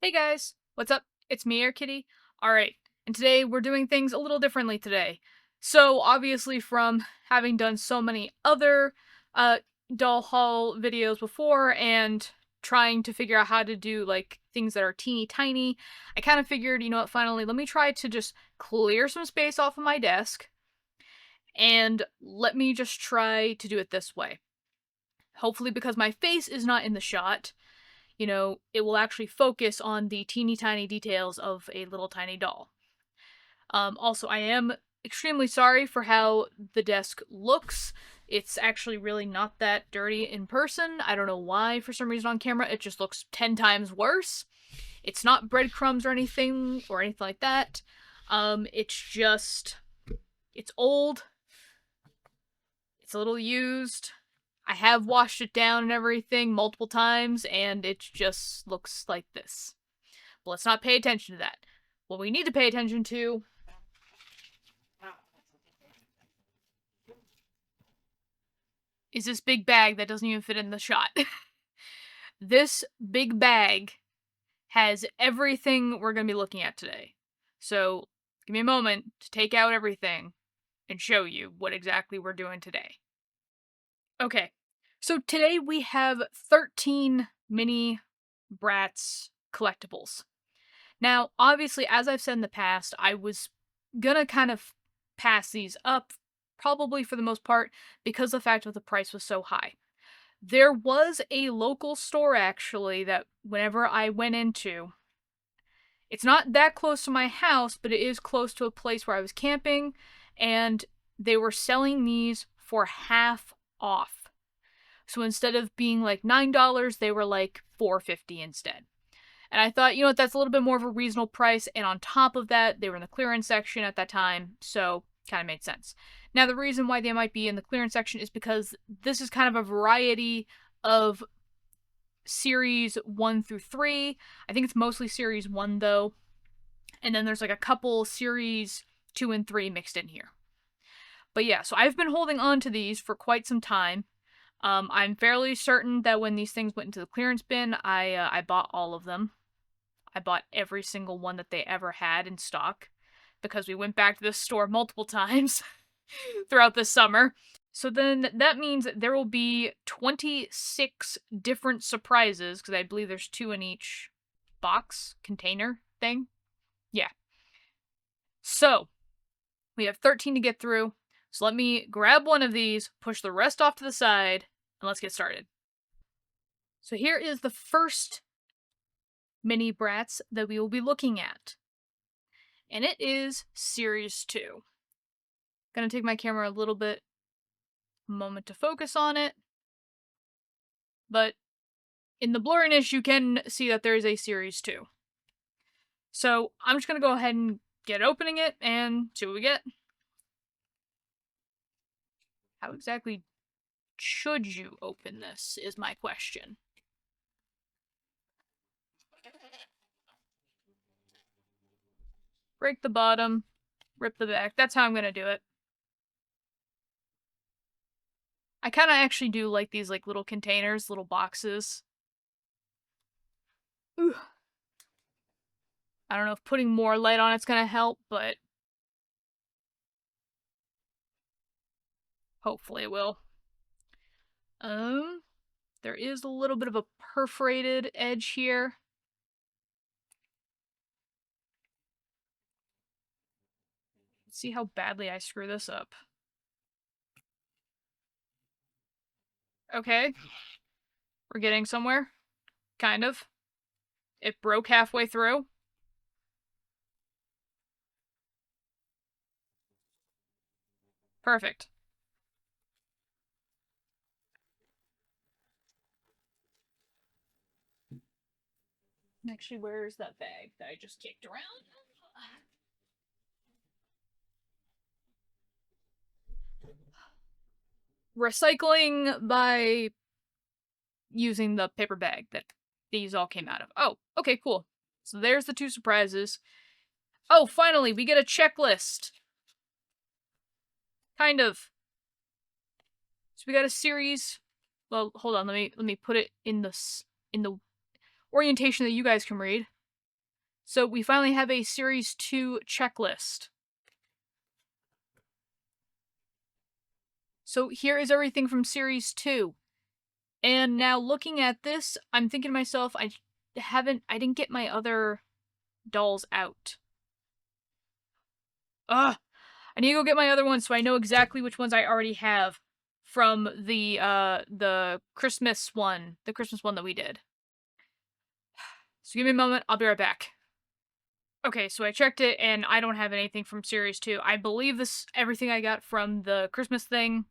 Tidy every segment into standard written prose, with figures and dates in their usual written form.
Hey guys, what's up? It's me, Air Kitty. Alright, and today we're doing things a little differently today. So, obviously, from having done so many other uh, doll haul videos before and trying to figure out how to do like things that are teeny tiny, I kind of figured, you know what, finally, let me try to just clear some space off of my desk and let me just try to do it this way. Hopefully, because my face is not in the shot, it will actually focus on the teeny tiny details of a little tiny doll. Also, I am extremely sorry for how the desk looks. It's actually really not that dirty in person. I don't know why, for some reason on camera, it just looks 10 times worse. It's not breadcrumbs or anything like that. It's old. It's a little used. I have washed it down and everything multiple times, and it just looks like this. But let's not pay attention to that. What we need to pay attention to is this big bag that doesn't even fit in the shot. This big bag has everything we're going to be looking at today. So, give me a moment to take out everything and show you what exactly we're doing today. Okay, so today we have 13 Mini Bratz collectibles. Now, obviously, as I've said in the past, I was gonna kind of pass these up, probably for the most part, because the fact that the price was so high. There was a local store, actually, that whenever I went into, it's not that close to my house, but it is close to a place where I was camping, and they were selling these for half off. So instead of being like $9, they were like $4.50 instead. And I thought, you know what, that's a little bit more of a reasonable price, and on top of that, they were in the clearance section at that time, so kind of made sense. Now, the reason why they might be in the clearance section is because this is kind of a variety of series 1 through 3. I think it's mostly series 1, though. And then there's like a couple series 2 and 3 mixed in here. But yeah, so I've been holding on to these for quite some time. I'm fairly certain that when these things went into the clearance bin, I bought all of them. I bought every single one that they ever had in stock because we went back to this store multiple times throughout the summer. So then that means there will be 26 different surprises because I believe there's 2 in each box container thing. Yeah. So we have 13 to get through. So let me grab one of these, push the rest off to the side, and let's get started. So here is the first Mini Bratz that we will be looking at. And it is Series 2. Gonna take my camera a little bit, moment to focus on it. But in the blurriness, you can see that there is a Series 2. So I'm just gonna go ahead and get opening it and see what we get. How exactly should you open this is my question. Break the bottom, rip the back. That's how I'm gonna do it. I kind of actually do like these like little containers, little boxes. Ooh. I don't know if putting more light on it's gonna help, but hopefully it will. There is a little bit of a perforated edge here. Let's see how badly I screw this up. Okay. We're getting somewhere. Kind of. It broke halfway through. Perfect. Actually, where's that bag that I just kicked around? Recycling by using the paper bag that these all came out of. Oh, okay, cool. So there's the 2 surprises. Oh, finally, we get a checklist. Kind of. So we got a series. Well, hold on. Let me put it in the orientation that you guys can read. So we finally have a Series 2 checklist. So here is everything from Series 2. And now looking at this, I'm thinking to myself, I didn't get my other dolls out. Ugh! I need to go get my other ones so I know exactly which ones I already have from the Christmas one that we did. So give me a moment, I'll be right back. Okay, so I checked it and I don't have anything from Series 2. I believe everything I got from the Christmas thing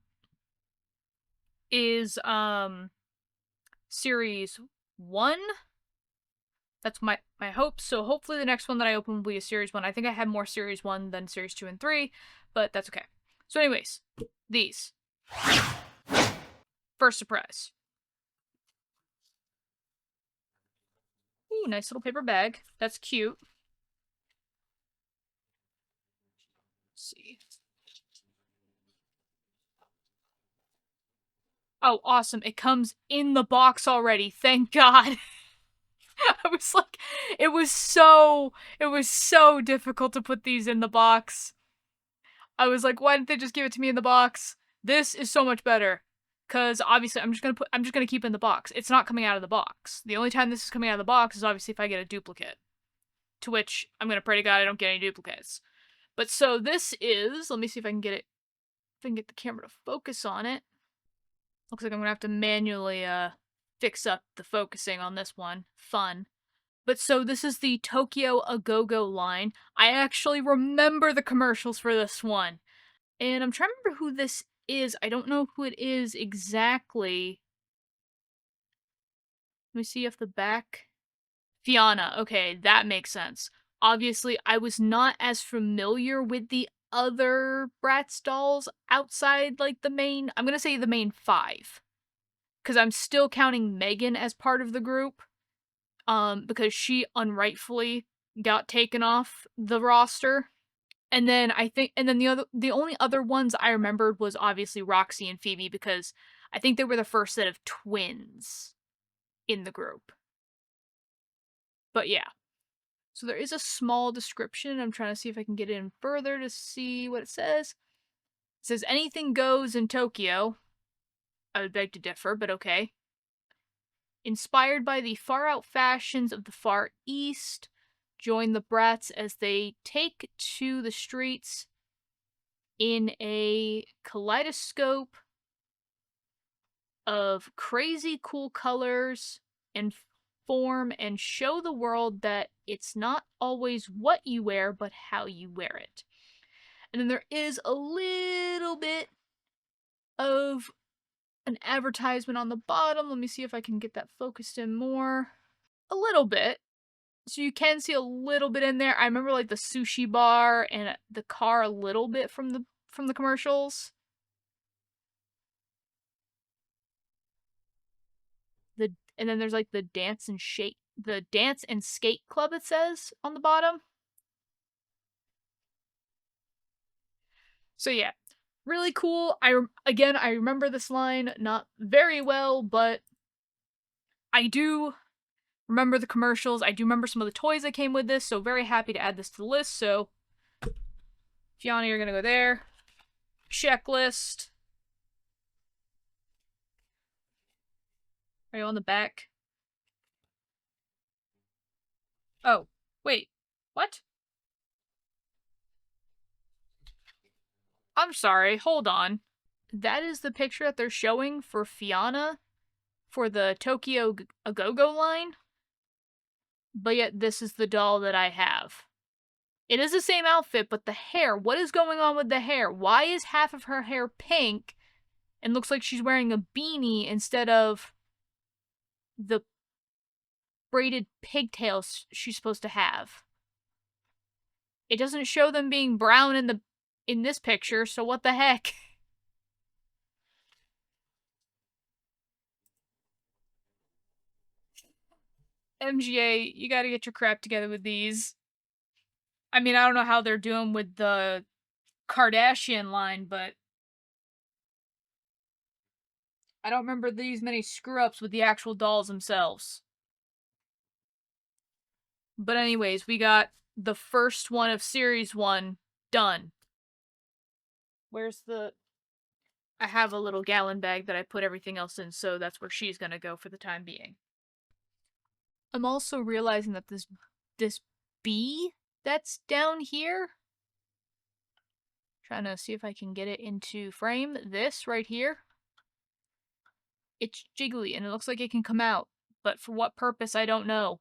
is Series 1. That's my hope. So hopefully the next one that I open will be a Series 1. I think I have more Series 1 than Series 2 and 3, but that's okay. So anyways, these. First surprise. Ooh, nice little paper bag. That's cute. Let's see. Oh, awesome. It comes in the box already. Thank God. I was like, it was so difficult to put these in the box. I was like, why didn't they just give it to me in the box? This is so much better. Cause obviously I'm just gonna keep it in the box. It's not coming out of the box. The only time this is coming out of the box is obviously if I get a duplicate. To which I'm gonna pray to God I don't get any duplicates. But so this is, let me see if I can get it, if I can get the camera to focus on it. Looks like I'm gonna have to manually fix up the focusing on this one. Fun. But so this is the Tokyo A-Go-Go line. I actually remember the commercials for this one. And I'm trying to remember who this is. I don't know who it is exactly. Let me see if the back. Fiona. Okay, that makes sense. Obviously, I was not as familiar with the other Bratz dolls outside, like, the main... I'm gonna say the main 5. Because I'm still counting Megan as part of the group. Because she unrightfully got taken off the roster. And then the only other ones I remembered was obviously Roxy and Phoebe, because I think they were the first set of twins in the group. But yeah. So there is a small description. I'm trying to see if I can get in further to see what it says. It says, anything goes in Tokyo. I would beg to differ, but okay. Inspired by the far-out fashions of the Far East, join the Bratz as they take to the streets in a kaleidoscope of crazy cool colors and form, and show the world that it's not always what you wear, but how you wear it. And then there is a little bit of an advertisement on the bottom. Let me see if I can get that focused in more. A little bit. So you can see a little bit in there. I remember like the sushi bar and the car a little bit from the commercials. And then there's like the dance and skate club, it says on the bottom. So yeah, really cool. I remember this line not very well, but I do remember the commercials. I do remember some of the toys that came with this, so very happy to add this to the list. So, Fiona, you're gonna go there. Checklist. Are you on the back? Oh, wait. What? I'm sorry, hold on. That is the picture that they're showing for Fiona for the Tokyo A-Go-Go line. But yet this is the doll that I have. It is the same outfit, but the hair, what is going on with the hair? Why is half of her hair pink and looks like she's wearing a beanie instead of the braided pigtails she's supposed to have? It doesn't show them being brown in this picture, so what the heck? MGA, you gotta get your crap together with these. I mean, I don't know how they're doing with the Kardashian line, but I don't remember these many screw-ups with the actual dolls themselves. But anyways, we got the first one of series 1 done. Where's the... I have a little gallon bag that I put everything else in, so that's where she's gonna go for the time being. I'm also realizing that this bee that's down here, trying to see if I can get it into frame, this right here, it's jiggly and it looks like it can come out, but for what purpose, I don't know.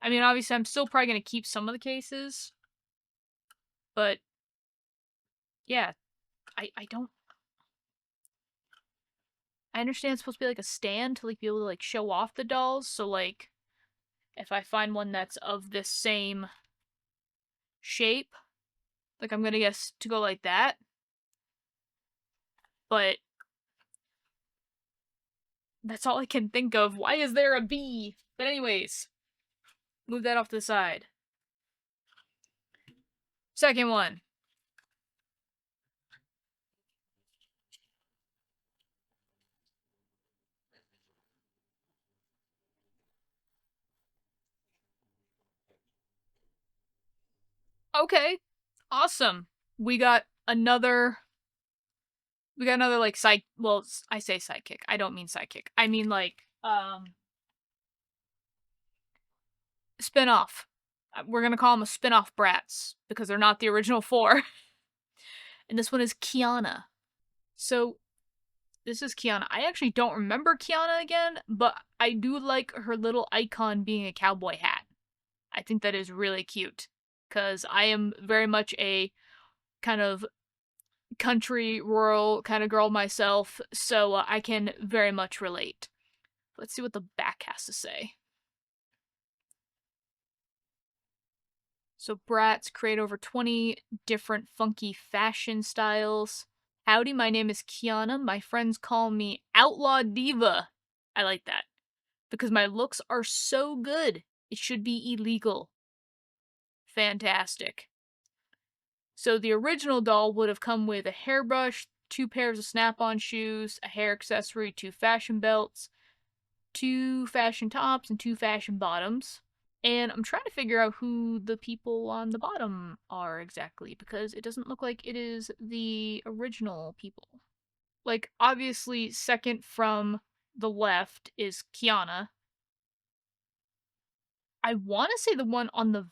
I mean, obviously, I'm still probably going to keep some of the cases, but yeah, I don't... I understand it's supposed to be like a stand to like be able to like show off the dolls, so like if I find one that's of this same shape, like I'm gonna guess to go like that. But that's all I can think of. Why is there a bee? But anyways, move that off to the side. Second one. Okay. Awesome. We got another like side... Well, I say sidekick. I don't mean sidekick. I mean like spin-off. We're gonna call them a spin-off Bratz because they're not the original 4. And this one is Kiana. So this is Kiana. I actually don't remember Kiana again, but I do like her little icon being a cowboy hat. I think that is really cute because I am very much a kind of country, rural kind of girl myself, so I can very much relate. Let's see what the back has to say. So Bratz create over 20 different funky fashion styles. Howdy, my name is Kiana. My friends call me Outlaw Diva. I like that. Because my looks are so good. It should be illegal. Fantastic. So the original doll would have come with a hairbrush, 2 pairs of snap-on shoes, a hair accessory, 2 fashion belts, 2 fashion tops, and 2 fashion bottoms. And I'm trying to figure out who the people on the bottom are exactly, because it doesn't look like it is the original people. Like, obviously, second from the left is Kiana. I want to say the one on the...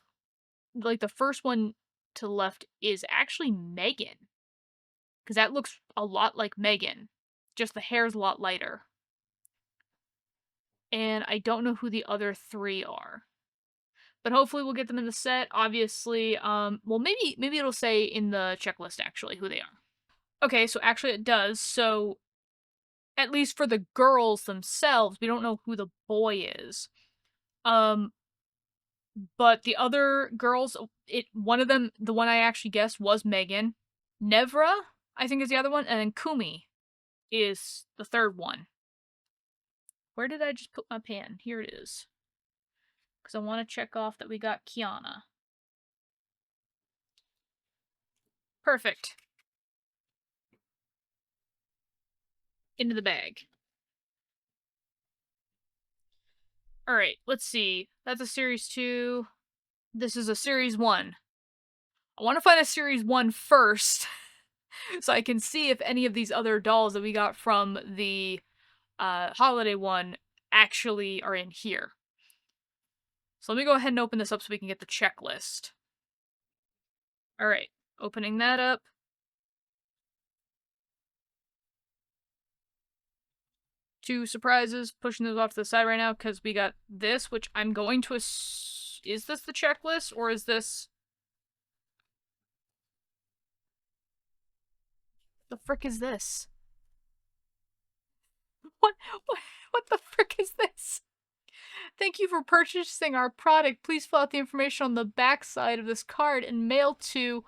like, the first one to the left is actually Megan. Because that looks a lot like Megan. Just the hair's a lot lighter. And I don't know who the other 3 are. But hopefully we'll get them in the set. Obviously, well, maybe it'll say in the checklist, actually, who they are. Okay, so actually it does. So, at least for the girls themselves, we don't know who the boy is. But the other girls, one of them, the one I actually guessed was Megan. Nevra, I think, is the other one. And then Kumi is the third one. Where did I just put my pen? Here it is. Because I want to check off that we got Kiana. Perfect. Into the bag. Alright, let's see. That's a series 2. This is a series 1. I want to find a series 1 first, so I can see if any of these other dolls that we got from the holiday one actually are in here. So let me go ahead and open this up so we can get the checklist. Alright, opening that up. Two surprises, pushing those off to the side right now because we got this, which I'm going to is this the checklist or is this... The frick is this? What the frick is this? Thank you for purchasing our product. Please fill out the information on the back side of this card and mail to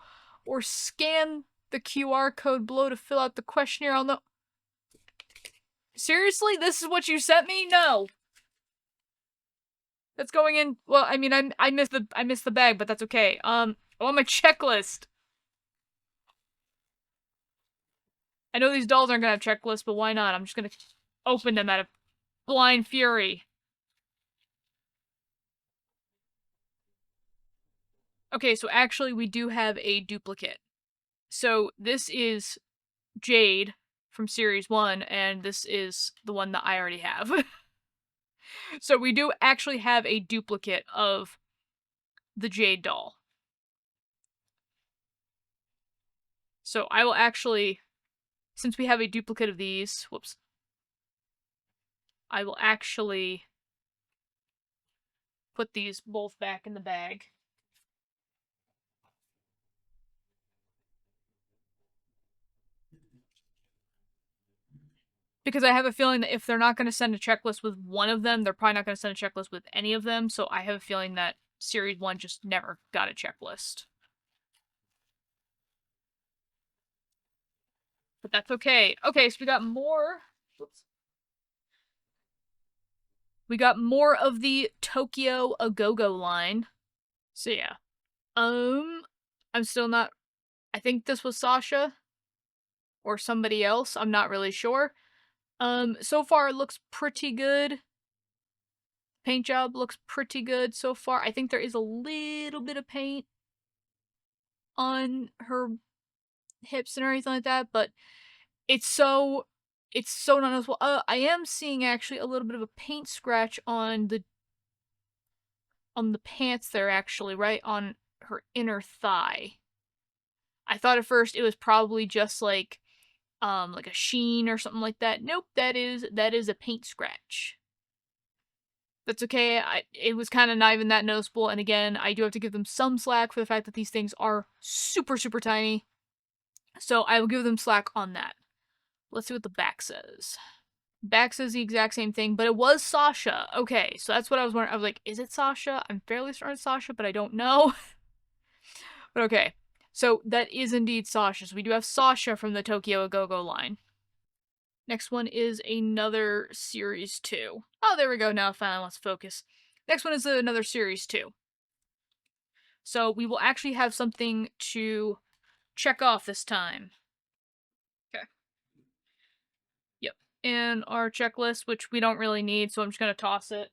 or scan the QR code below to fill out the questionnaire on the... Seriously? This is what you sent me? No. That's going in... Well, I mean, I missed the bag, but that's okay. I want my checklist. I know these dolls aren't gonna have checklists, but why not? I'm just gonna open them out of blind fury. Okay, so actually we do have a duplicate. So this is Jade from Series 1, and this is the one that I already have. So we do actually have a duplicate of the Jade doll. So I will actually, since we have a duplicate of these, whoops, I will actually put these both back in the bag. Because I have a feeling that if they're not going to send a checklist with one of them, they're probably not going to send a checklist with any of them, so I have a feeling that Series 1 just never got a checklist. But that's okay. Okay, so we got more... Whoops. We got more of the Tokyo A-Go-Go line. So yeah. I'm still not... I think this was Sasha. Or somebody else. I'm not really sure. So far it looks pretty good. Paint job looks pretty good so far. I think there is a little bit of paint on her hips and everything like that, but it's so not noticeable. I am seeing actually a little bit of a paint scratch on the pants there, actually, right on her inner thigh. I thought at first it was probably just like a sheen or something like that. Nope, that is a paint scratch. That's okay. It was kind of not even that noticeable, and again, I do have to give them some slack for the fact that these things are super, super tiny. So I will give them slack on that. Let's see what the back says. Back says the exact same thing, but it was Sasha. Okay, so that's what I was wondering. I was like, is it Sasha? I'm fairly certain it's Sasha, but I don't know. But okay. So that is indeed Sasha. So we do have Sasha from the Tokyo A-Go-Go line. Next one is another Series 2. Oh, there we go. Now finally let's focus. Next one is another Series 2. So we will actually have something to check off this time. Okay. Yep. And our checklist, which we don't really need, so I'm just going to toss it.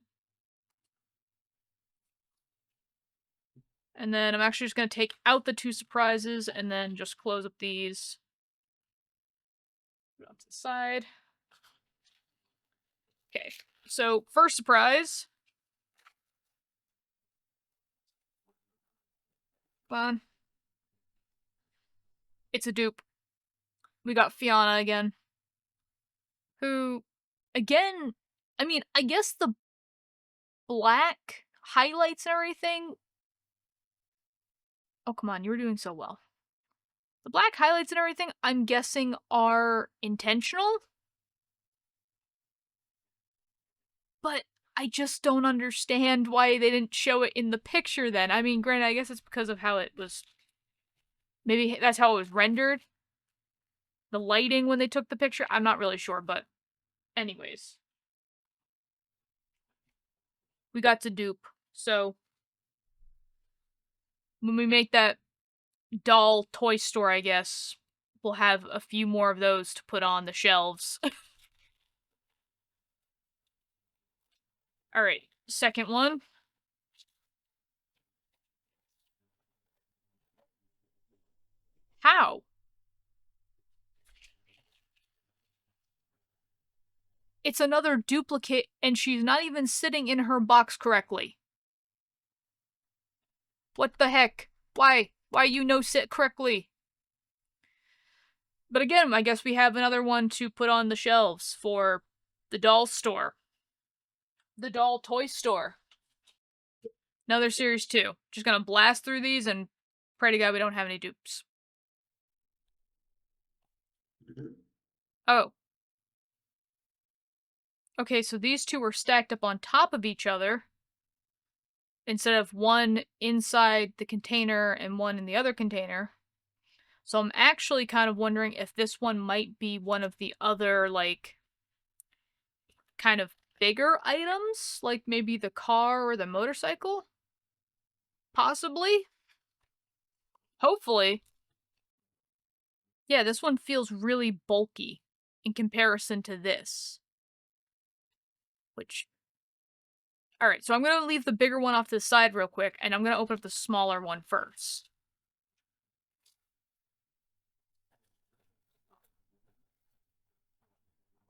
And then I'm actually just going to take out the 2 surprises and then just close up these. Put it onto the side. Okay. So, first surprise. Come on. It's a dupe. We got Fiona again. Who, again, I mean, I guess the black highlights and everything. Oh, come on, you were doing so well. The black highlights and everything, I'm guessing, are intentional. But I just don't understand why they didn't show it in the picture then. I mean, granted, I guess it's because of how it was. Maybe that's how it was rendered. The lighting when they took the picture, I'm not really sure, but anyways. We got to dupe. So when we make that doll toy store, I guess, we'll have a few more of those to put on the shelves. Alright, second one. How? It's another duplicate, and she's not even sitting in her box correctly. What the heck? Why? Why you no sit correctly? But again, I guess we have another one to put on the shelves for the doll store. The doll toy store. Another Series 2. Just gonna blast through these and pray to God we don't have any dupes. Oh. Okay, so these two were stacked up on top of each other instead of one inside the container and one in the other container. So I'm actually kind of wondering if this one might be one of the other, like, kind of bigger items, like maybe the car or the motorcycle? Possibly? Hopefully. Yeah, this one feels really bulky in comparison to this. Which, Alright, so I'm gonna leave the bigger one off to the side real quick, and I'm gonna open up the smaller one first.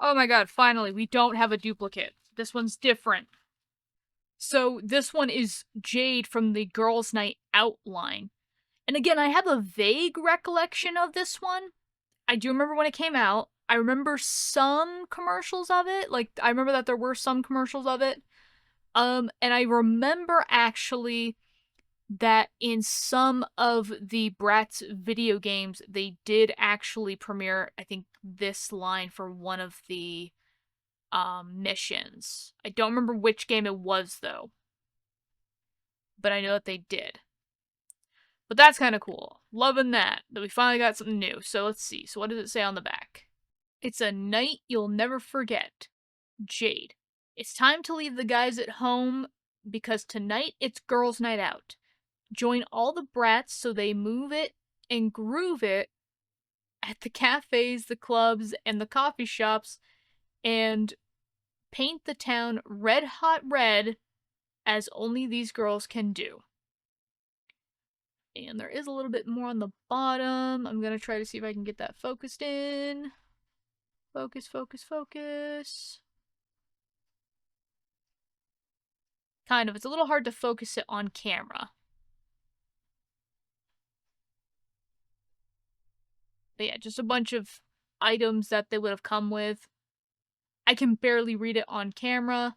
Oh my god, finally, we don't have a duplicate. This one's different. So this one is Jade from the Girls' Night Out line. And again, I have a vague recollection of this one. I do remember when it came out. I remember some commercials of it. Like, I remember that there were some commercials of it. And I remember actually that in some of the Bratz video games, they did actually premiere, I think, this line for one of the missions. I don't remember which game it was, though. But I know that they did. But that's kind of cool. Loving that we finally got something new. So let's see. So what does it say on the back? It's a night you'll never forget. Jade. It's time to leave the guys at home because tonight it's girls' night out. Join all the brats so they move it and groove it at the cafes, the clubs, and the coffee shops, and paint the town red hot red as only these girls can do. And there is a little bit more on the bottom. I'm gonna try to see if I can get that focused in. Focus, focus, focus. Kind of. It's a little hard to focus it on camera. But yeah, just a bunch of items that they would have come with. I can barely read it on camera.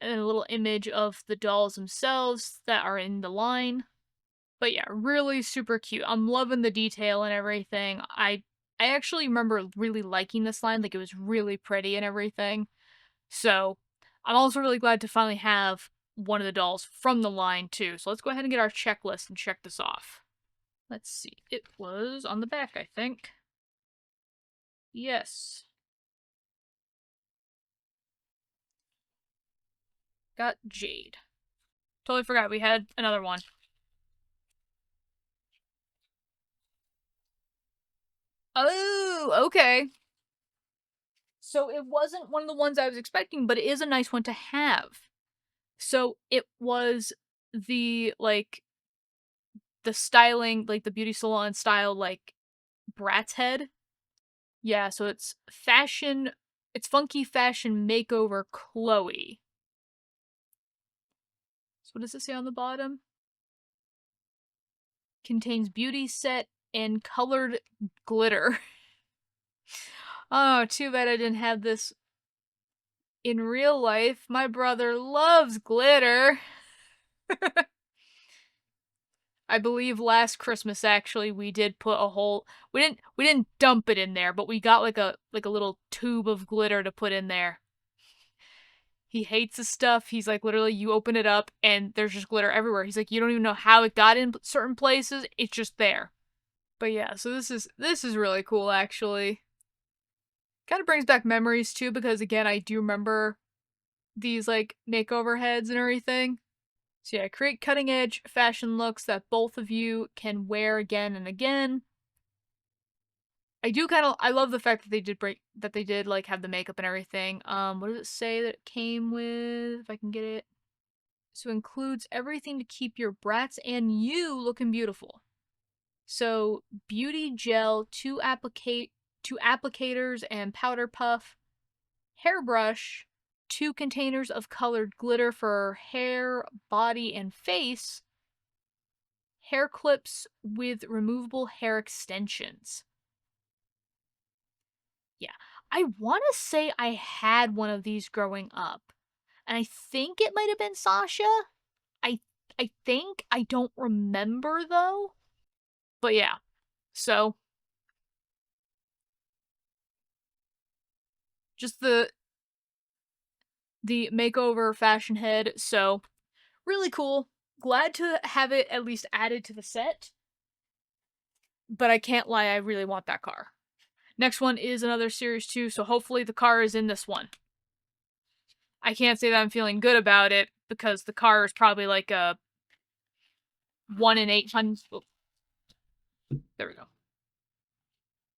And then a little image of the dolls themselves that are in the line. But yeah, really super cute. I'm loving the detail and everything. I actually remember really liking this line. Like, it was really pretty and everything. So, I'm also really glad to finally have one of the dolls from the line, too. So let's go ahead and get our checklist and check this off. Let's see. It was on the back, I think. Yes. Got Jade. Totally forgot we had another one. Oh, okay. So it wasn't one of the ones I was expecting, but it is a nice one to have. So it was the, like, the styling, like the beauty salon style, like, Bratz head. Yeah, so it's funky fashion makeover Chloe. So what does it say on the bottom? Contains beauty set and colored glitter. Oh, too bad I didn't have this in real life. My brother loves glitter. I believe last Christmas actually we did put a whole we didn't dump it in there, but we got like a little tube of glitter to put in there. He hates the stuff. He's like, literally, you open it up and there's just glitter everywhere. He's like, you don't even know how it got in certain places. It's just there. But yeah, so this is really cool actually. Kind of brings back memories too, because again, I do remember these like makeover heads and everything. So yeah, create cutting edge fashion looks that both of you can wear again and again. I love the fact that they did like have the makeup and everything. What does it say that it came with? If I can get it. So includes everything to keep your brats and you looking beautiful. So beauty gel, two applicators and powder puff, hairbrush, 2 containers of colored glitter for hair, body, and face, hair clips with removable hair extensions. Yeah, I want to say I had one of these growing up, and I think it might have been Sasha. I think. I don't remember, though. But yeah, so just the makeover fashion head, so really cool. Glad to have it at least added to the set. But I can't lie, I really want that car. Next one is another Series 2, so hopefully the car is in this one. I can't say that I'm feeling good about it, because the car is probably like a 1 in 800... Oh, there we go.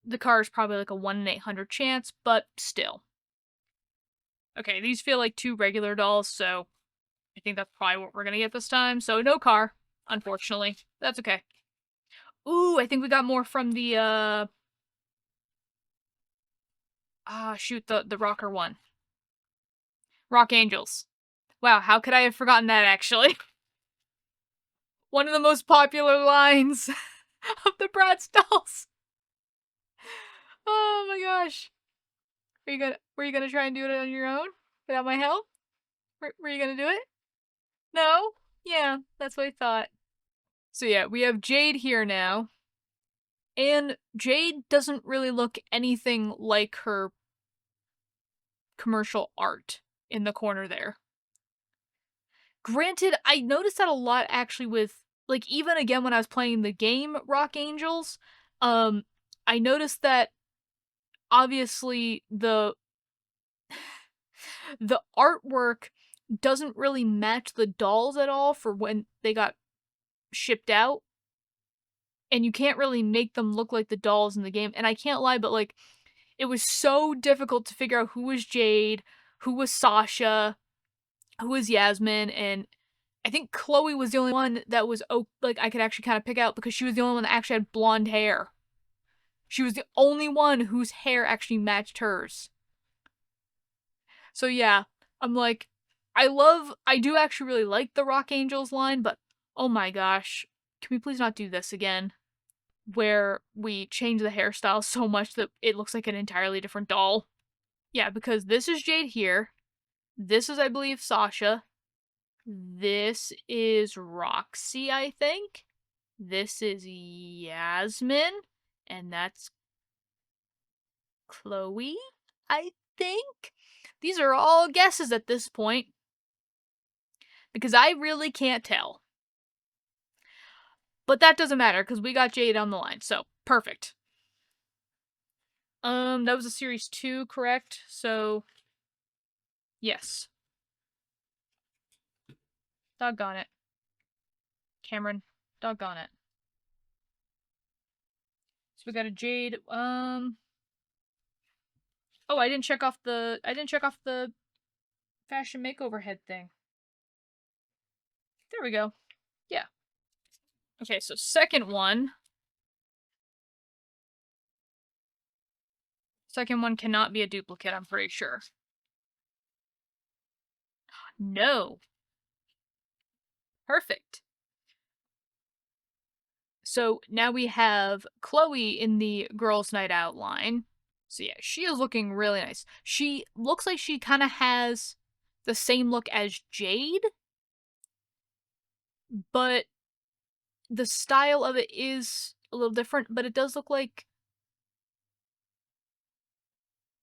The car is probably like a 1 in 800 chance, but still. Okay, these feel like 2 regular dolls, so I think that's probably what we're gonna get this time. So no car, unfortunately. That's okay. Ooh, I think we got more from the shoot, the rocker one. Rock Angels. Wow, how could I have forgotten that actually? One of the most popular lines of the Bratz dolls. Oh my gosh. Were you gonna try and do it on your own? Without my help? Were you gonna do it? No? Yeah, that's what I thought. So yeah, we have Jade here now. And Jade doesn't really look anything like her commercial art in the corner there. Granted, I noticed that a lot actually with, like, even again when I was playing the game Rock Angels, I noticed that obviously the artwork doesn't really match the dolls at all for when they got shipped out. And you can't really make them look like the dolls in the game. And I can't lie, but like, it was so difficult to figure out who was Jade, who was Sasha, who was Yasmin, and I think Chloe was the only one that was like I could actually kind of pick out because she was the only one that actually had blonde hair. She was the only one whose hair actually matched hers. So yeah, I'm like, I do actually really like the Rock Angels line, but oh my gosh, can we please not do this again? Where we change the hairstyle so much that it looks like an entirely different doll. Yeah, because this is Jade here. This is, I believe, Sasha. This is Roxy, I think. This is Yasmin. And that's Chloe, I think. These are all guesses at this point. Because I really can't tell. But that doesn't matter, because we got Jade on the line, so perfect. That was a series 2, correct? So, yes. Doggone it. Cameron, doggone it. So we got a Jade, oh, I didn't check off the fashion makeover head thing. There we go. Yeah. Okay, so second one. Second one cannot be a duplicate, I'm pretty sure. No. Perfect. So now we have Chloe in the Girls' Night Out line. So yeah, she is looking really nice. She looks like she kind of has the same look as Jade, but the style of it is a little different, but it does look like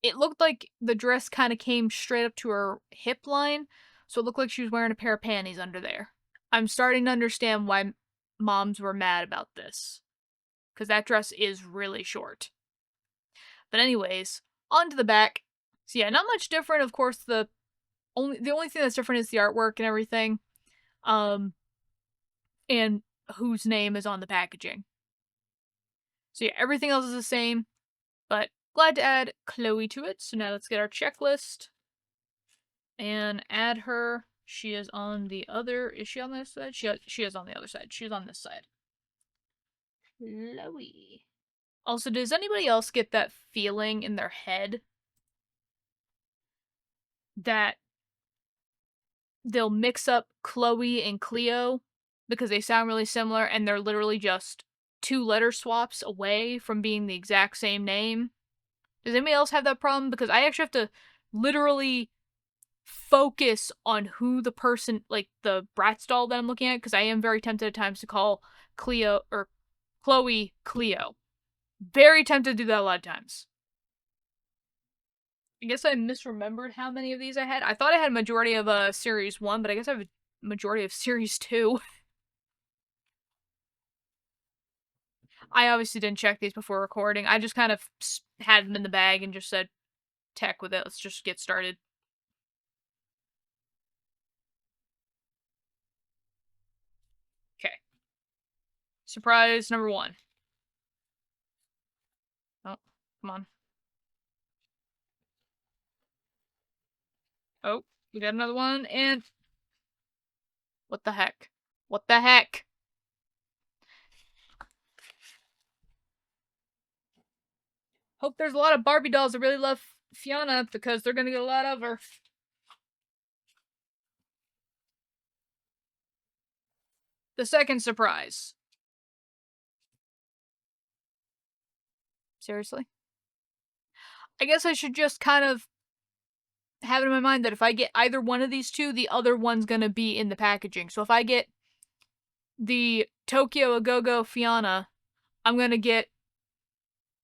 it looked like the dress kind of came straight up to her hip line, so it looked like she was wearing a pair of panties under there. I'm starting to understand why moms were mad about this, because that dress is really short. But anyways, on to the back. So yeah, not much different. Of course, the only thing that's different is the artwork and everything, and whose name is on the packaging. So yeah, everything else is the same, but glad to add Chloe to it. So now let's get our checklist and add her. She is on the other. Is she on this side? She is on the other side. She's on this side. Chloe. Also, does anybody else get that feeling in their head that they'll mix up Chloe and Cleo because they sound really similar and they're literally just 2 letter swaps away from being the exact same name? Does anybody else have that problem? Because I actually have to literally focus on who the person, like the Bratz doll that I'm looking at, because I am very tempted at times to call Cleo or Chloe Cleo. Very tempted to do that a lot of times. I guess I misremembered how many of these I had. I thought I had a majority of series 1, but I guess I have a majority of series 2. I obviously didn't check these before recording. I just kind of had them in the bag and just said, tech with it. Let's just get started. Okay. Surprise number 1. Oh, come on. Oh, we got another one, and What the heck? What the heck? Hope there's a lot of Barbie dolls that really love Fiona because they're gonna get a lot of her. The second surprise. Seriously? I guess I should just kind of have it in my mind that if I get either one of these two, the other one's gonna be in the packaging. So if I get the Tokyo Agogo Fiona, I'm gonna get,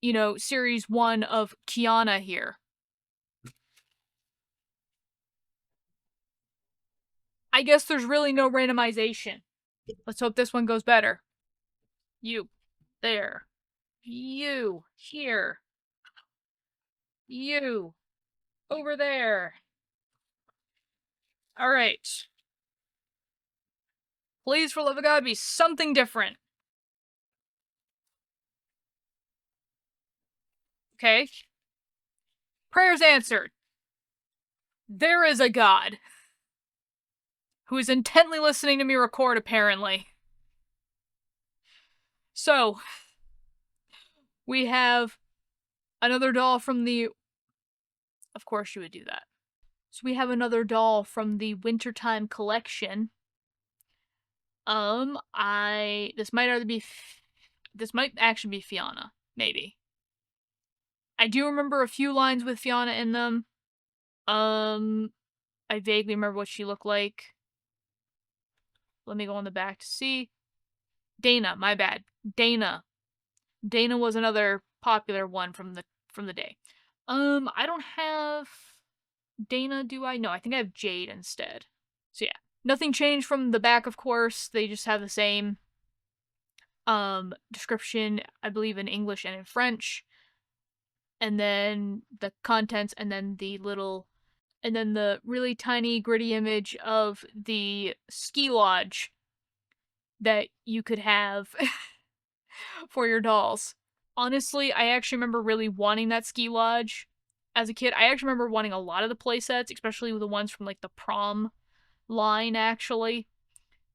you know, series 1 of Kiana here. I guess there's really no randomization. Let's hope this one goes better. You. There. You. Here. You. Over there. Alright. Please, for love of God, be something different. Okay. Prayers answered. There is a God who is intently listening to me record, apparently. So, we have another doll from the... Of course you would do that. So we have another doll from the Wintertime collection. This might either be... This might actually be Fiona. Maybe. I do remember a few lines with Fiona in them. I vaguely remember what she looked like. Let me go on the back to see. Dana, my bad. Dana. Dana was another popular one from the day. I don't have Dana, do I? No, I think I have Jade instead. So yeah. Nothing changed from the back, of course. They just have the same description, I believe, in English and in French. And then the contents, and then the really tiny, gritty image of the ski lodge that you could have for your dolls. Honestly, I actually remember really wanting that ski lodge as a kid. I actually remember wanting a lot of the playsets, especially the ones from like the prom line, actually.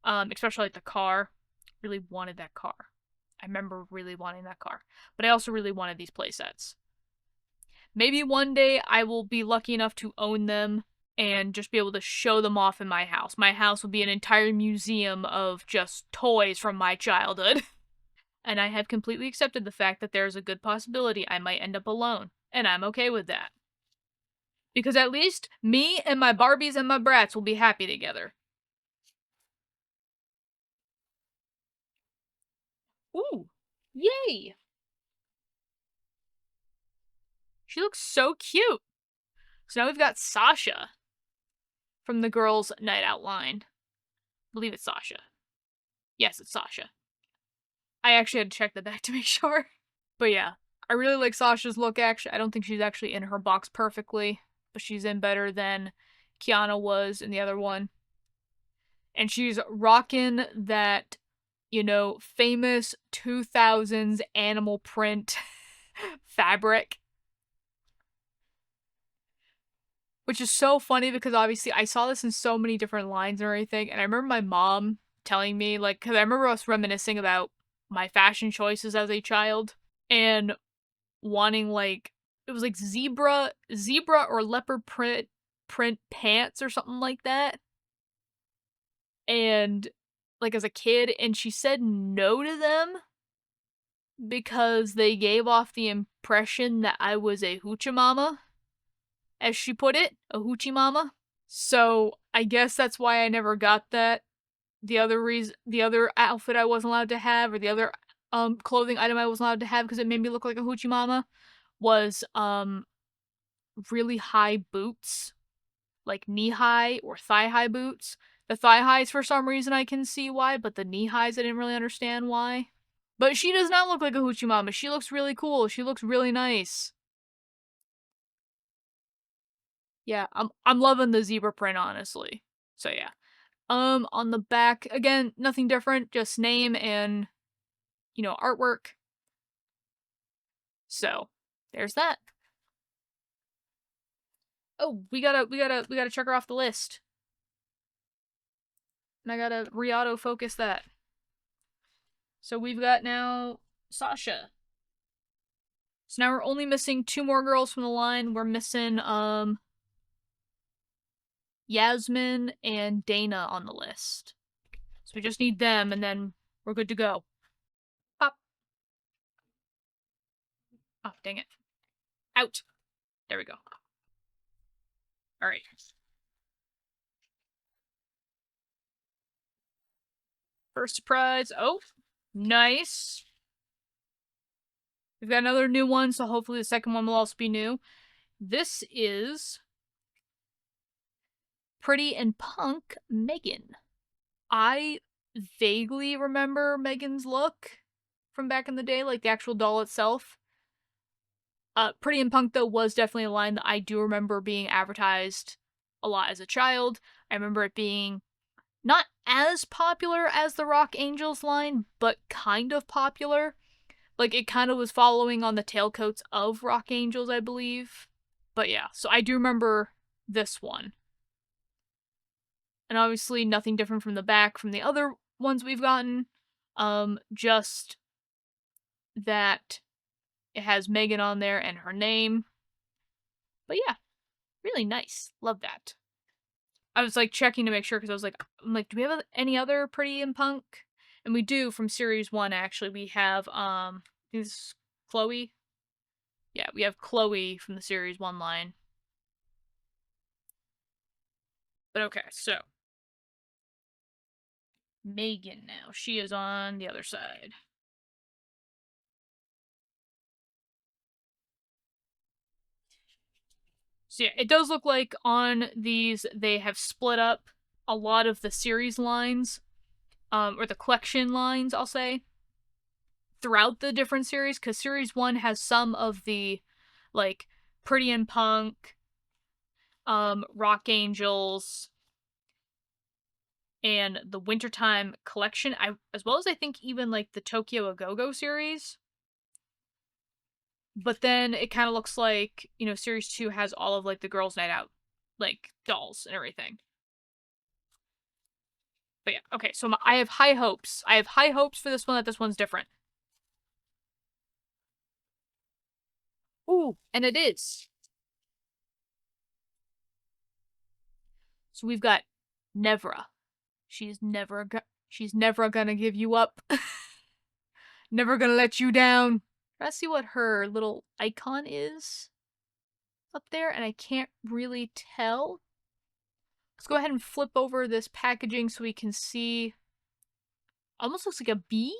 Especially like the car. Really wanted that car. I remember really wanting that car. But I also really wanted these playsets. Maybe one day I will be lucky enough to own them and just be able to show them off in my house. My house will be an entire museum of just toys from my childhood. And I have completely accepted the fact that there's a good possibility I might end up alone. And I'm okay with that. Because at least me and my Barbies and my Bratz will be happy together. Ooh. Yay! She looks so cute. So now we've got Sasha from the Girls' Night Out line. I believe it's Sasha. Yes, it's Sasha. I actually had to check the back to make sure. But yeah, I really like Sasha's look, actually. I don't think she's actually in her box perfectly, but she's in better than Kiana was in the other one. And she's rocking that, you know, famous 2000s animal print fabric. Which is so funny because obviously I saw this in so many different lines and everything. And I remember my mom telling me, like, because I remember us reminiscing about my fashion choices as a child and wanting, like, it was like zebra or leopard print pants or something like that. And, like, as a kid, and she said no to them because they gave off the impression that I was a hoochie mama, as she put it, a hoochie mama. So I guess that's why I never got that. The other outfit I wasn't allowed to have, or the other clothing item I wasn't allowed to have because it made me look like a hoochie mama, was really high boots, like knee high or thigh high boots. The thigh highs, for some reason, I can see why, but the knee highs, I didn't really understand why. But she does not look like a hoochie mama. She looks really cool. She looks really nice. Yeah, I'm loving the zebra print, honestly. So yeah. On the back, again, nothing different, just name and, you know, artwork. So, there's that. Oh, we gotta check her off the list. and I gotta re-auto focus that. So we've got now Sasha. So now we're only missing 2 more girls from the line. We're missing Yasmin and Dana on the list. So we just need them, and then we're good to go. Pop. Oh, dang it. Out. There we go. Alright. First prize. Oh, nice. We've got another new one, so hopefully the second one will also be new. This is Pretty and Punk Megan. I vaguely remember Megan's look from back in the day, like the actual doll itself. Pretty and Punk, though, was definitely a line that I do remember being advertised a lot as a child. I remember it being not as popular as the Rock Angels line, but kind of popular. Like, it kind of was following on the tailcoats of Rock Angels, I believe. But yeah, so I do remember this one. And obviously nothing different from the back from the other ones we've gotten. Just that it has Megan on there and her name. But yeah, really nice. Love that. I was like checking to make sure because I'm like, do we have any other Pretty and Punk? And we do from series 1 actually. We have this is Chloe. Yeah, we have Chloe from the series 1 line. But okay, so Megan now. She is on the other side. So yeah, it does look like on these they have split up a lot of the series lines, or the collection lines, I'll say, throughout the different series, because series 1 has some of the, like, Pretty and Punk, Rock Angels, and the Wintertime collection, as well as I think even, like, the Tokyo A Go-Go series. But then it kind of looks like, you know, series 2 has all of, like, the Girls' Night Out, like, dolls and everything. But yeah, okay, so I have high hopes. I have high hopes for this one that this one's different. Ooh, and it is. So we've got Nevra. She's never gonna give you up. Never gonna let you down. Let's see what her little icon is up there, and I can't really tell. Let's go ahead and flip over this packaging so we can see. Almost looks like a bee.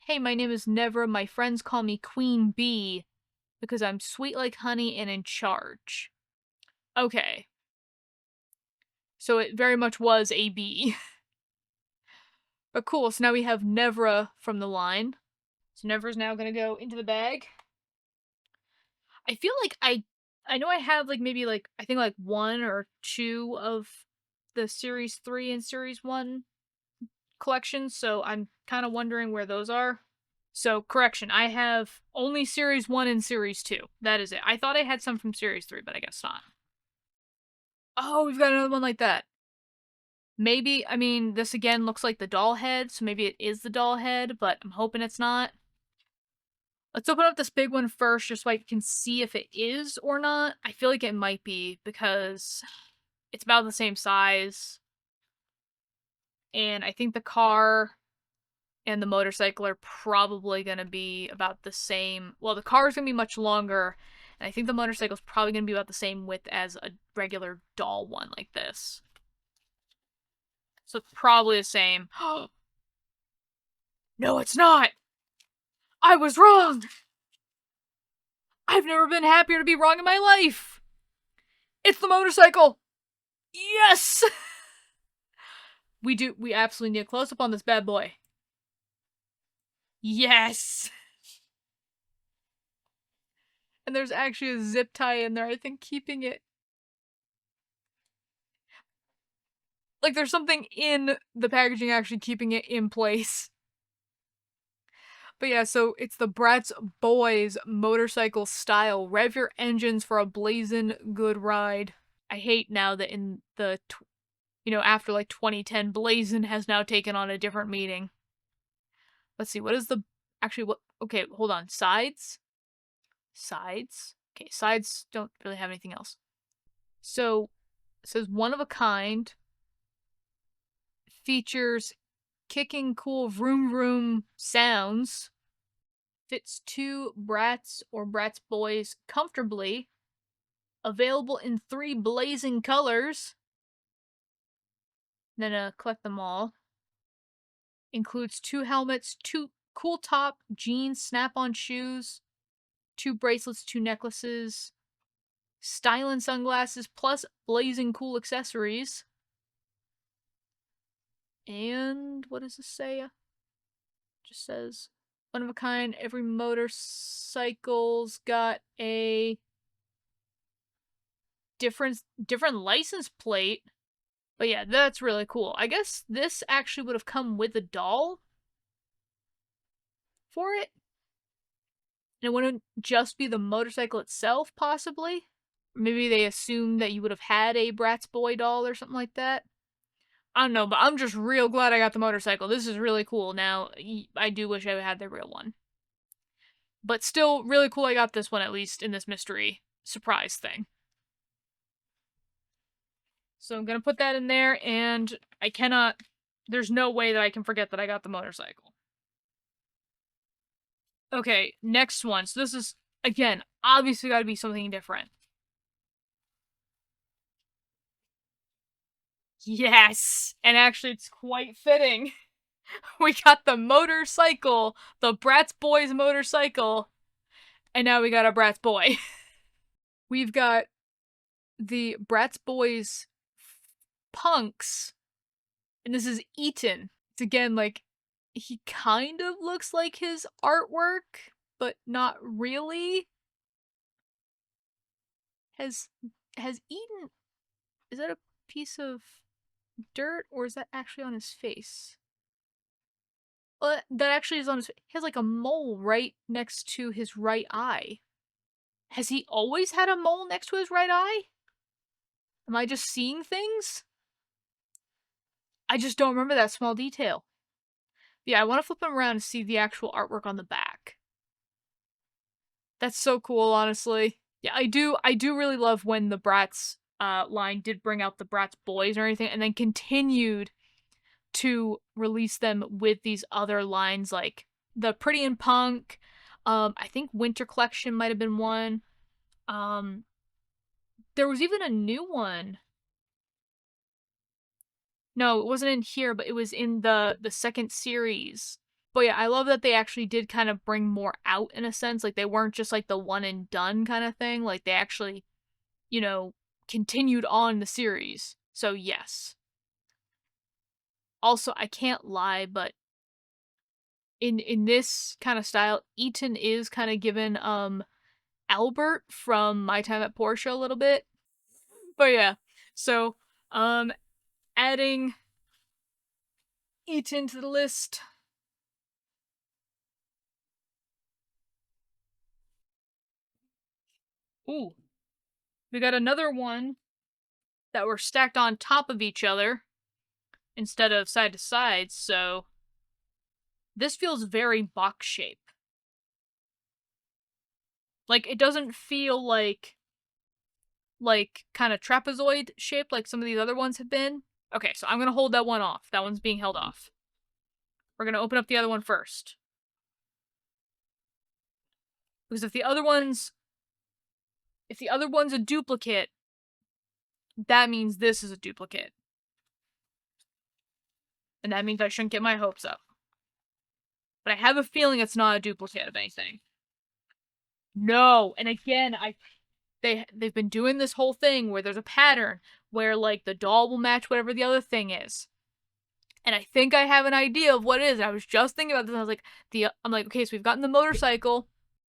Hey, my name is Nevra. My friends call me Queen Bee because I'm sweet like honey and in charge. Okay. So it very much was a bee. But cool, so now we have Nevra from the line. So Nevra's now gonna go into the bag. I feel like I know I have like maybe like I think like 1 or 2 of the series 3 and series 1 collections, so I'm kind of wondering where those are. So, correction, I have only series 1 and series 2. That is it. I thought I had some from series 3, but I guess not. Oh, we've got another one like that. Maybe, I mean, this again looks like the doll head, so maybe it is the doll head, but I'm hoping it's not. Let's open up this big one first, just so I can see if it is or not. I feel like it might be, because it's about the same size. And I think the car and the motorcycle are probably going to be about the same. Well, the car is going to be much longer, and I think the motorcycle is probably going to be about the same width as a regular doll one like this. So it's probably the same. No, it's not! I was wrong! I've never been happier to be wrong in my life! It's the motorcycle! Yes! We absolutely need a close-up on this bad boy. Yes! And there's actually a zip tie in there, I think, keeping it. Like, there's something in the packaging actually keeping it in place. But yeah, so it's the Bratz Boys motorcycle style. Rev your engines for a blazing good ride. I hate now that in the, after like 2010, Blazin has now taken on a different meaning. Let's see, what is the actually what? Okay, hold on. Sides. Okay, sides don't really have anything else. So it says one of a kind. Features kicking cool vroom vroom sounds. Fits 2 Bratz or Bratz boys comfortably. Available in 3 blazing colors. Then collect them all. Includes 2 helmets, 2 cool top, jeans, snap-on shoes, 2 bracelets, 2 necklaces, styling sunglasses, plus blazing cool accessories. And what does this say? Just says one of a kind. Every motorcycle's got a different license plate. But yeah, that's really cool. I guess this actually would have come with a doll for it. And it wouldn't just be the motorcycle itself, possibly. Maybe they assumed that you would have had a Bratz boy doll or something like that. I don't know, but I'm just real glad I got the motorcycle. This is really cool. Now, I do wish I had the real one. But still, really cool I got this one, at least, in this mystery surprise thing. So I'm gonna put that in there, and I cannot... There's no way that I can forget that I got the motorcycle. Okay, next one. So this is, again, obviously gotta be something different. Yes! And actually, it's quite fitting. We got the motorcycle, the Bratz Boys motorcycle, and now we got a Bratz Boy. We've got the Bratz Boys punks, and this is Eaton. It's again like he kind of looks like his artwork, but not really. Has Eaton, is that a piece of dirt or is that actually on his face? Well, that actually is on his face. He has like a mole right next to his right eye. Has he always had a mole next to his right eye? Am I just seeing things? I just don't remember that small detail. Yeah, I want to flip him around and see the actual artwork on the back. That's so cool, honestly. Yeah, I do really love when the Bratz line did bring out the Bratz boys or anything, and then continued to release them with these other lines like the Pretty and Punk. I think Winter Collection might have been one. There was even a new one. No, it wasn't in here, but it was in the second series. But yeah, I love that they actually did kind of bring more out in a sense. Like they weren't just like the one and done kind of thing. Like they actually, continued on the series. So yes. Also, I can't lie, but in this kind of style, Eaton is kind of given Albert from My Time at Porsche a little bit. But yeah. So adding Eaton to the list. Ooh. We got another one that were stacked on top of each other instead of side to side, so this feels very box shape. Like, it doesn't feel like kind of trapezoid shaped like some of these other ones have been. Okay, so I'm gonna hold that one off. That one's being held off. We're gonna open up the other one first. Because if the other one's a duplicate, that means this is a duplicate. And that means I shouldn't get my hopes up. But I have a feeling it's not a duplicate of anything. No, and again, they've been doing this whole thing where there's a pattern where like the doll will match whatever the other thing is. And I think I have an idea of what it is. I was just thinking about this. And I was like, I'm like, okay, so we've gotten the motorcycle,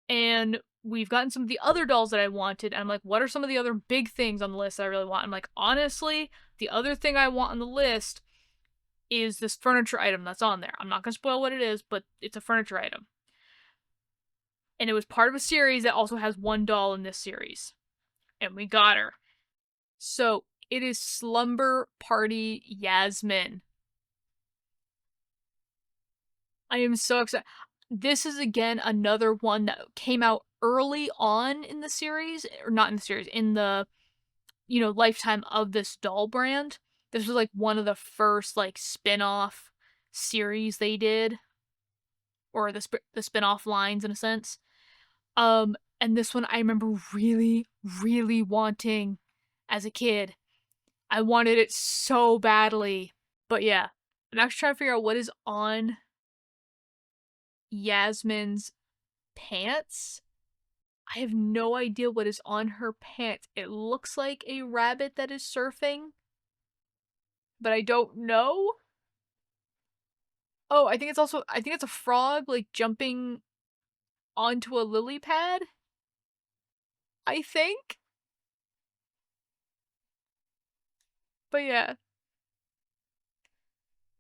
and we've gotten some of the other dolls that I wanted. And I'm like, what are some of the other big things on the list that I really want? I'm like, honestly, the other thing I want on the list is this furniture item that's on there. I'm not gonna spoil what it is, but it's a furniture item. And it was part of a series that also has one doll in this series. And we got her. So, It is Slumber Party Yasmin. I am so excited. This is again another one that came out early on in the series, or not in the series, in the, you know, lifetime of this doll brand. This was like one of the first like spin-off series they did, or the spin-off lines in a sense. And this one I remember really, really wanting as a kid. I wanted it so badly. But yeah, I'm actually trying to figure out what is on Yasmin's pants. I have no idea what is on her pants. It looks like a rabbit that is surfing, but I don't know. Oh, I think it's a frog like jumping onto a lily pad. I think. But yeah.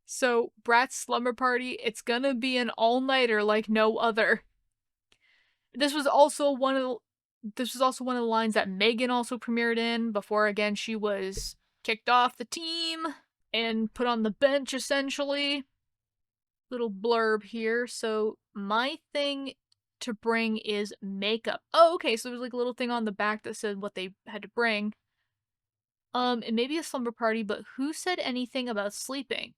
So, Bratz Slumber Party, it's gonna be an all-nighter like no other. This was also one of the lines that Megan also premiered in before again she was kicked off the team and put on the bench essentially. Little blurb here. So my thing to bring is makeup. Oh, okay, so there's like a little thing on the back that said what they had to bring. It may be a slumber party, but who said anything about sleeping?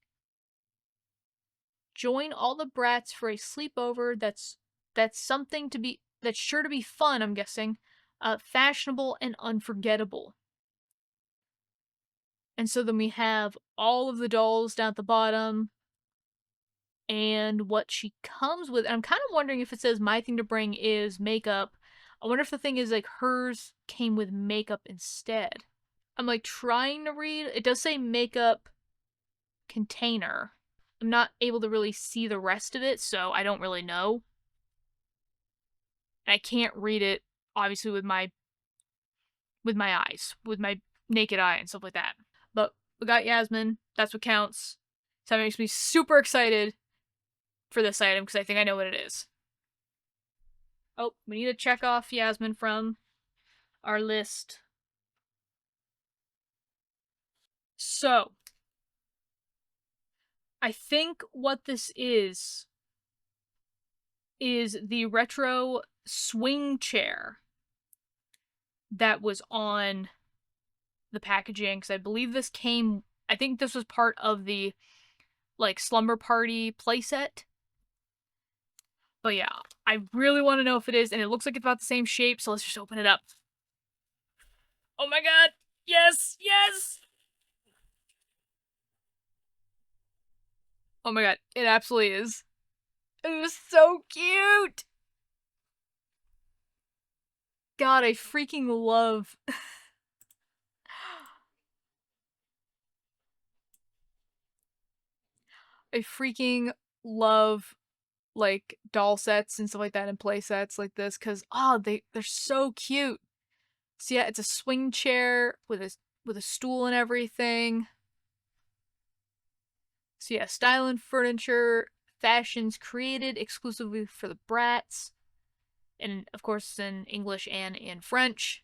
Join all the brats for a sleepover that's sure to be fun, I'm guessing. Fashionable and unforgettable. And so then we have all of the dolls down at the bottom and what she comes with. And I'm kind of wondering if it says my thing to bring is makeup. I wonder if the thing is like hers came with makeup instead. I'm like trying to read. It does say makeup container. I'm not able to really see the rest of it, so I don't really know. And I can't read it obviously with my eyes, with my naked eye and stuff like that. But we got Yasmin. That's what counts. So that makes me super excited for this item because I think I know what it is. Oh, we need to check off Yasmin from our list. So, I think what this is the retro swing chair that was on the packaging, because I believe this came, I think this was part of the like slumber party playset. But yeah, I really want to know if it is, and it looks like it's about the same shape, so let's just open it up. Oh my god! Yes! Yes! Oh my god, it absolutely is. It is so cute! God, I freaking love... I freaking love like doll sets and stuff like that and play sets like this because they're so cute. So yeah, it's a swing chair with a stool and everything. So yeah, style and furniture, fashions created exclusively for the brats, and of course in English and in French.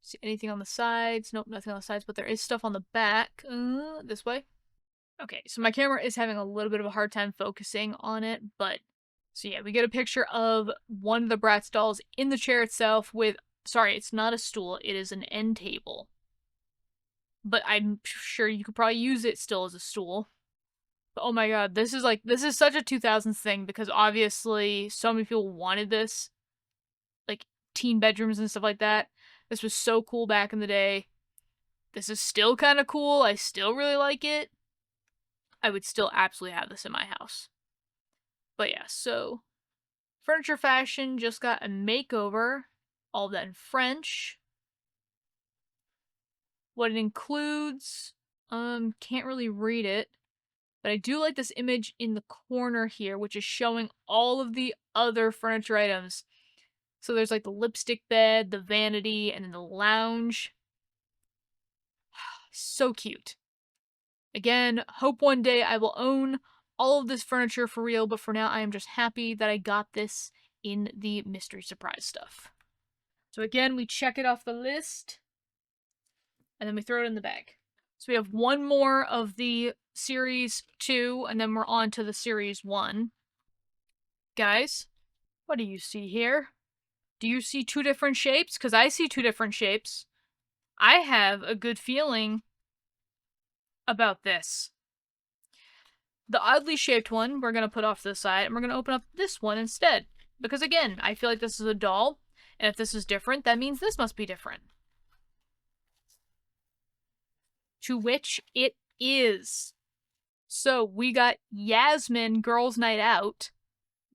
See anything on the sides? Nope, nothing on the sides, but there is stuff on the back. This way. Okay, so my camera is having a little bit of a hard time focusing on it, but so yeah, we get a picture of one of the Bratz dolls in the chair itself with, sorry, it's not a stool, it is an end table. But I'm sure you could probably use it still as a stool. But oh my god, this is such a 2000s thing because obviously so many people wanted this. Like teen bedrooms and stuff like that. This was so cool back in the day. This is still kind of cool. I still really like it. I would still absolutely have this in my house. But yeah, so furniture fashion just got a makeover. All that in French. What it includes, can't really read it. But I do like this image in the corner here, which is showing all of the other furniture items. So there's like the lipstick bed, the vanity, and then the lounge. So cute. Again, hope one day I will own all of this furniture for real, but for now I am just happy that I got this in the mystery surprise stuff. So again, we check it off the list, and then we throw it in the bag. So we have one more of the Series 2, and then we're on to the Series 1. Guys, what do you see here? Do you see two different shapes? Because I see two different shapes. I have a good feeling about this. The oddly shaped one we're going to put off to the side, and we're going to open up this one instead. Because again, I feel like this is a doll, and if this is different, that means this must be different. To which it is. So we got Yasmin Girls Night Out.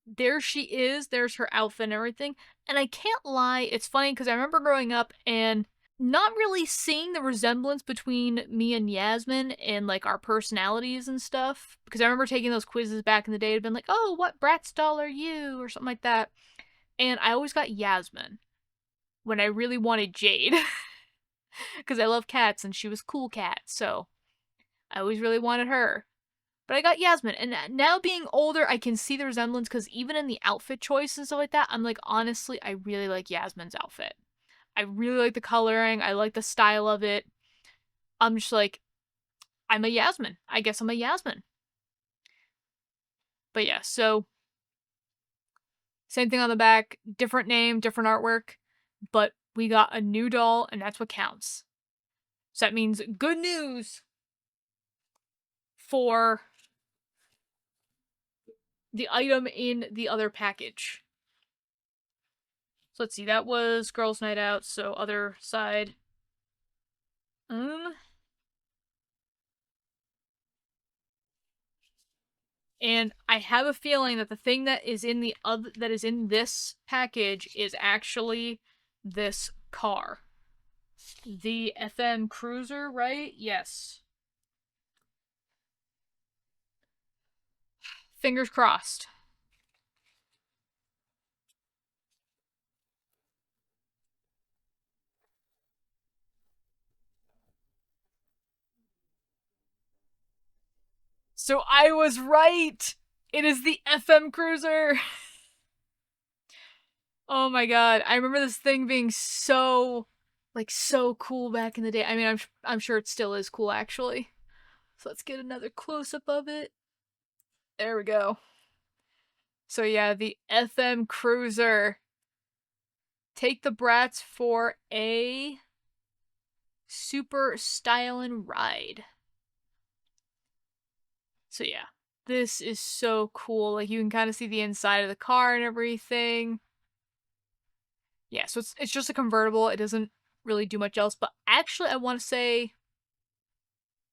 There she is. There's her outfit and everything. And I can't lie, it's funny because I remember growing up and not really seeing the resemblance between me and Yasmin and like our personalities and stuff. Because I remember taking those quizzes back in the day and been like, oh, what Bratz doll are you? Or something like that. And I always got Yasmin when I really wanted Jade. Because I love cats and she was cool cat. So I always really wanted her. But I got Yasmin, and now being older, I can see the resemblance, because even in the outfit choice and stuff like that, I'm like, honestly, I really like Yasmin's outfit. I really like the coloring, I like the style of it. I'm just like, I'm a Yasmin. I guess I'm a Yasmin. But yeah, so, same thing on the back, different name, different artwork, but we got a new doll, and that's what counts. So that means good news for the item in the other package. So let's see, that was Girls Night Out, so other side. And I have a feeling that the thing that is in this package is actually this car. The FM Cruiser, right? Yes. Fingers crossed. So I was right! It is the FM Cruiser! Oh my god, I remember this thing being so cool back in the day. I mean, I'm sure it still is cool, actually. So let's get another close-up of it. There we go. So yeah, the FM Cruiser. Take the Bratz for a super stylin' ride. So yeah, this is so cool. Like, you can kind of see the inside of the car and everything. Yeah, so it's just a convertible. It doesn't really do much else. But actually, I want to say,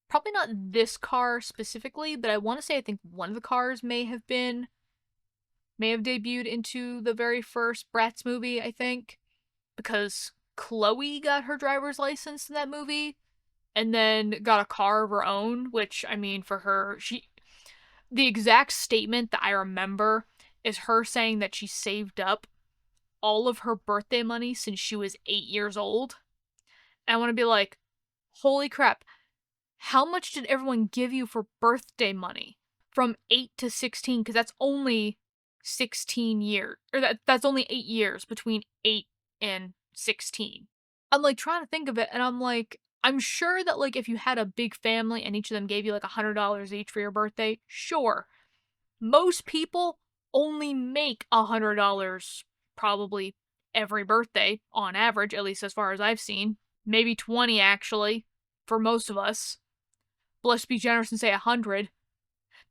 probably not this car specifically, but I want to say I think one of the cars may have debuted into the very first Bratz movie, I think. Because Chloe got her driver's license in that movie and then got a car of her own, which, I mean, for her, the exact statement that I remember is her saying that she saved up all of her birthday money since she was 8 years old. And I want to be like, holy crap, how much did everyone give you for birthday money from 8 to 16? Because that's only 16 years, or that's only 8 years between 8 and 16. I'm like trying to think of it, and I'm like, I'm sure that like if you had a big family and each of them gave you like $100 each for your birthday, sure. Most people only make $100 probably every birthday on average, at least as far as I've seen. Maybe 20 actually, for most of us. But let's be generous and say 100.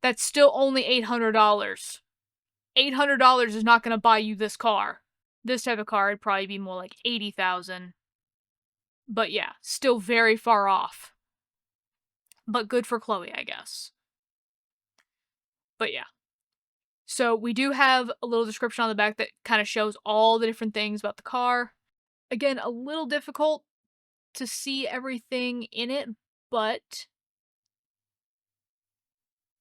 That's still only $800. $800 is not going to buy you this car. This type of car would probably be more like $80,000. But yeah, still very far off. But good for Chloe, I guess. But yeah. So we do have a little description on the back that kind of shows all the different things about the car. Again, a little difficult to see everything in it, but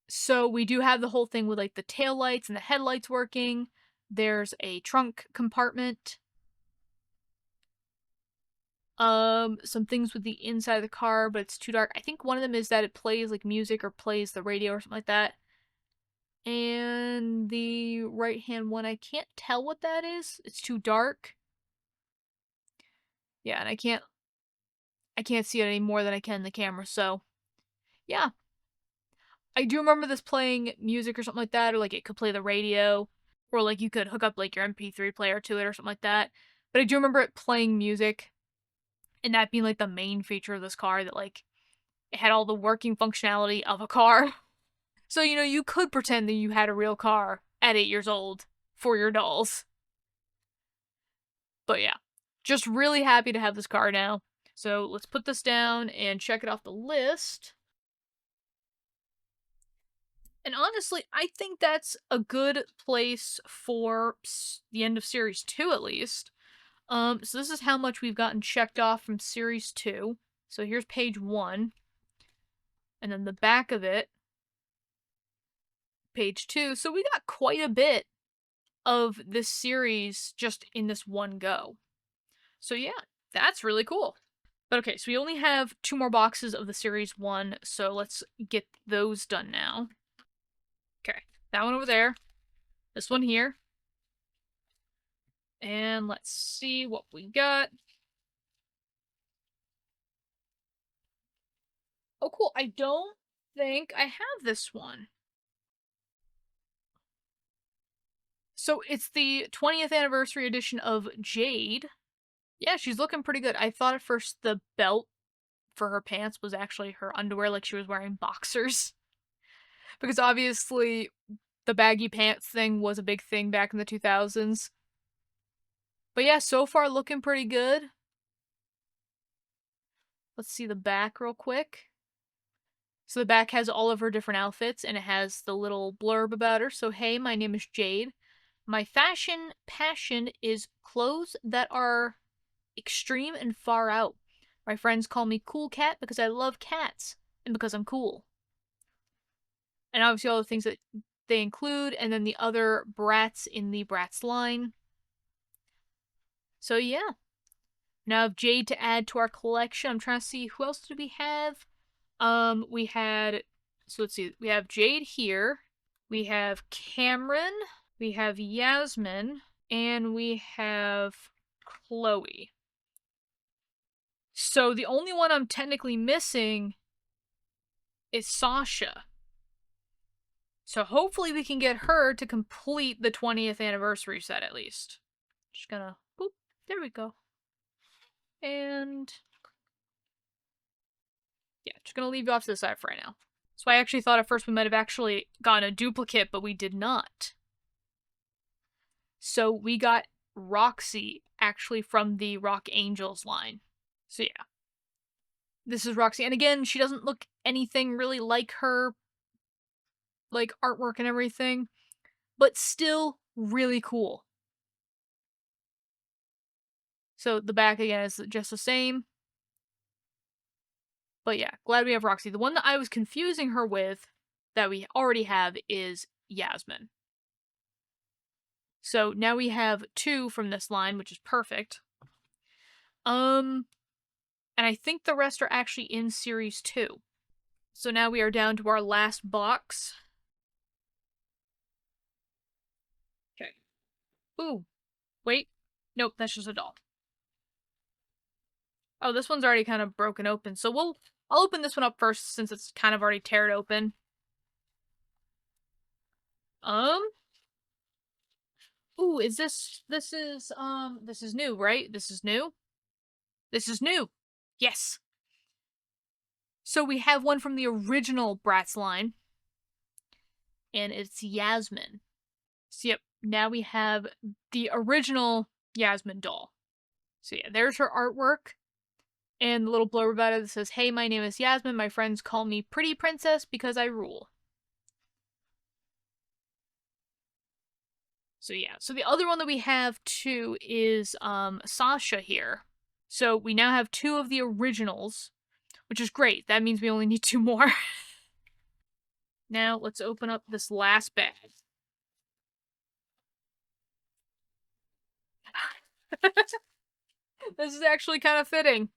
so we do have the whole thing with like the tail lights and the headlights working. There's a trunk compartment. Some things with the inside of the car, but it's too dark. I think one of them is that it plays like music or plays the radio or something like that. And the right hand one, I can't tell what that is. It's too dark. Yeah, and I can't see it any more than I can in the camera, so yeah. I do remember this playing music or something like that, or like it could play the radio, or like you could hook up like your MP3 player to it or something like that. But I do remember it playing music, and that being like the main feature of this car, that like it had all the working functionality of a car. So, you know, you could pretend that you had a real car at 8 years old for your dolls. But yeah, just really happy to have this car now. So let's put this down and check it off the list. And honestly, I think that's a good place for the end of Series 2 at least. So this is how much we've gotten checked off from Series 2. So here's page 1. And then the back of it, page 2. So we got quite a bit of this series just in this one go. So yeah, that's really cool. But okay, so we only have 2 more boxes of the Series 1, so let's get those done now. Okay, that one over there. This one here. And let's see what we got. Oh, cool. I don't think I have this one. So it's the 20th anniversary edition of Jade. Yeah, she's looking pretty good. I thought at first the belt for her pants was actually her underwear, like she was wearing boxers. Because obviously the baggy pants thing was a big thing back in the 2000s. But yeah, so far looking pretty good. Let's see the back real quick. So the back has all of her different outfits, and it has the little blurb about her. So, hey, my name is Jade. My fashion passion is clothes that are extreme and far out. My friends call me Cool Cat because I love cats, and because I'm cool. And obviously all the things that they include, and then the other Bratz in the Bratz line. So yeah. Now I have Jade to add to our collection. I'm trying to see, who else did we have? We had, so let's see, we have Jade here, we have Cameron, we have Yasmin, and we have Chloe. So the only one I'm technically missing is Sasha. So hopefully we can get her to complete the 20th anniversary set at least. Just gonna, boop, there we go. And yeah, just gonna leave you off to the side for right now. So I actually thought at first we might have actually gotten a duplicate, but we did not. So we got Roxy actually from the Rock Angels line. So yeah. This is Roxy. And again, she doesn't look anything really like her, like, artwork and everything, but still really cool. So the back again is just the same. But yeah, glad we have Roxy. The one that I was confusing her with, that we already have, is Yasmin. So now we have 2 from this line, which is perfect. And I think the rest are actually in Series 2. So now we are down to our last box. Okay. Ooh. Wait. Nope, that's just a doll. Oh, this one's already kind of broken open. So I'll open this one up first since it's kind of already teared open. Ooh, this is new, right? This is new? This is new. Yes. So we have one from the original Bratz line. And it's Yasmin. So yep, now we have the original Yasmin doll. So yeah, there's her artwork. And the little blurb about it that says, hey, my name is Yasmin. My friends call me Pretty Princess because I rule. So yeah, so the other one that we have too is Sasha here. So we now have 2 of the originals, which is great. That means we only need 2 more. Now let's open up this last bag. This is actually kind of fitting.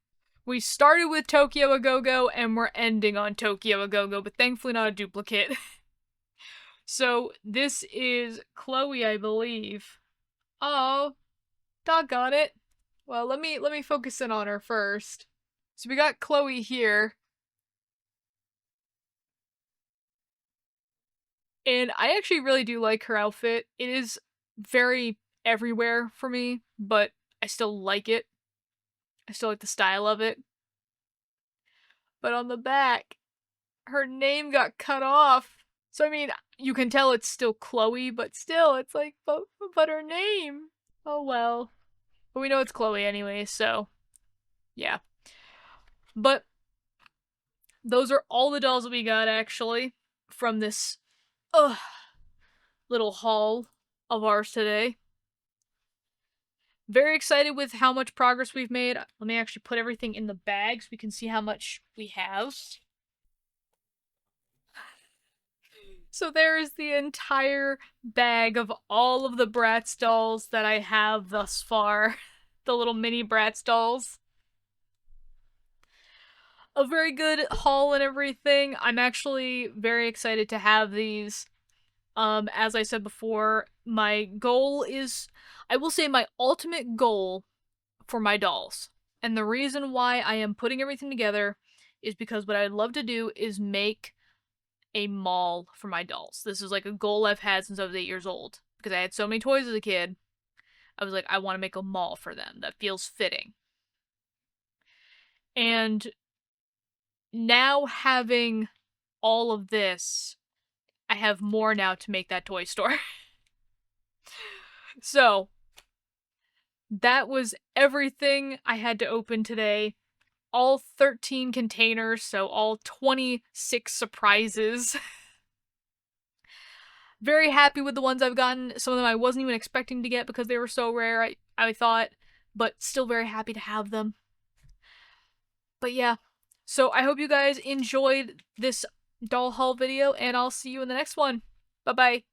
We started with Tokyo A Go-Go and we're ending on Tokyo A Go-Go, but thankfully not a duplicate. So this is Chloe, I believe. Oh, doggone it. Well, let me focus in on her first. So we got Chloe here. And I actually really do like her outfit. It is very everywhere for me, but I still like it. I still like the style of it. But on the back, her name got cut off. So I mean, you can tell it's still Chloe, but still, it's like, but her name. Oh well. But we know it's Chloe anyway, so yeah. But those are all the dolls that we got actually from this little haul of ours today. Very excited with how much progress we've made. Let me actually put everything in the bag so we can see how much we have. So there is the entire bag of all of the Bratz dolls that I have thus far. The little mini Bratz dolls. A very good haul and everything. I'm actually very excited to have these. As I said before, my goal is, I will say my ultimate goal for my dolls. And the reason why I am putting everything together is because what I'd love to do is make a mall for my dolls. This is like a goal I've had since I was 8 years old. Because I had so many toys as a kid. I was like, I want to make a mall for them that feels fitting. And now having all of this, I have more now to make that toy store. So, that was everything I had to open today. All 13 containers, so all 26 surprises. Very happy with the ones I've gotten. Some of them I wasn't even expecting to get because they were so rare, I thought. But still very happy to have them. But yeah. So I hope you guys enjoyed this doll haul video, and I'll see you in the next one. Bye-bye.